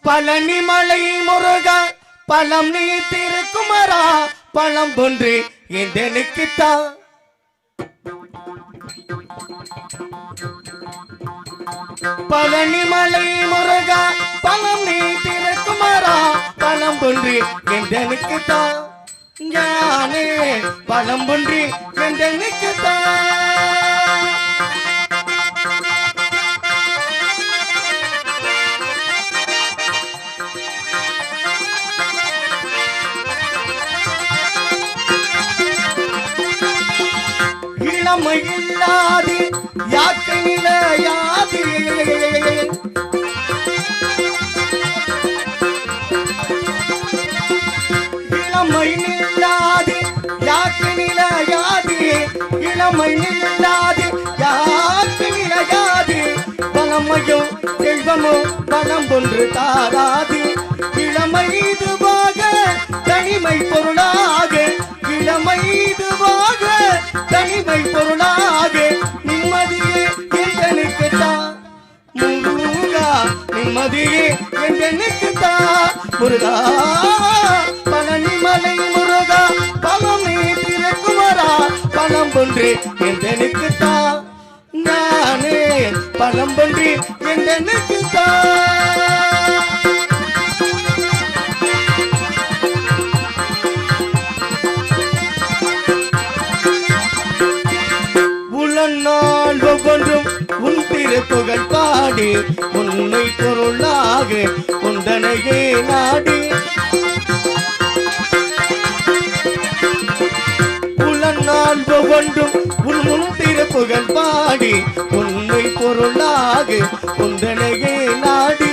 பழனிமலை முருகா பழம் நீ திருக்குமரா பழம் ஒன்று எந்தனுக்குத்தான். பழனிமலை முருகா பழம் நீ திருக்குமரா பழம் ஒன்று எந்தனுக்குத்தான். ஞானே பழம் ஒன்று எந்தனுக்குத்தான். இல்லாது யாக்கு நிலையாது இளமை நில்லாது யாக்கு நிலையாது இளமை நில்லாது யாக்கு நிலையாது பலமையும் செல்வமும் பலம் ஒன்று தாராது இளமை இதுவாக தனிமை பொருளாக இளமை இதுவாக தனிமை பொருளாக நிம்மதியே எந்தனுக்குத்தான் முருகா நிம்மதியே எந்தனுக்குத்தான் முருகா பழனிமலை முருகா பழம் நீ திருக்குமரா பழம் ஒன்று எந்தனுக்குத்தான். நானே பழம் ஒன்று எந்தனுக்குத்தான். நாள் ஒவ்வொன்றும் உன் திருப்புகழ் பாடி உண்மை பொருளாக உந்தனையே நாடி புலநாள் ஒவ்வொன்றும் உன் முன் திருப்புகழ் பாடி உண்மை பொருளாக உந்தனையே நாடி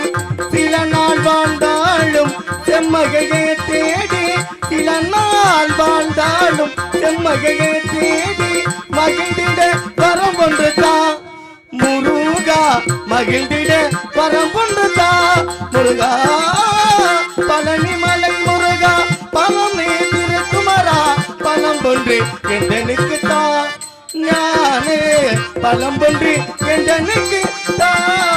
சில நாள் வாழ்ந்தாலும் செம்மகையே தேடி சில நாள் வாழ்ந்தாலும் செம்மகையே தேடி மகிழ்ந்திட வரம் ஒன்றுதான் முருகா மகிழ்ந்திட வரம் ஒன்றுதான் முருகா பழனிமலை முருகா பழம் நீ திருக்குமரா பழம் ஒன்று எந்தனுக்குத்தான். ஞானே பழம் ஒன்று எந்தனுக்குத்தான்.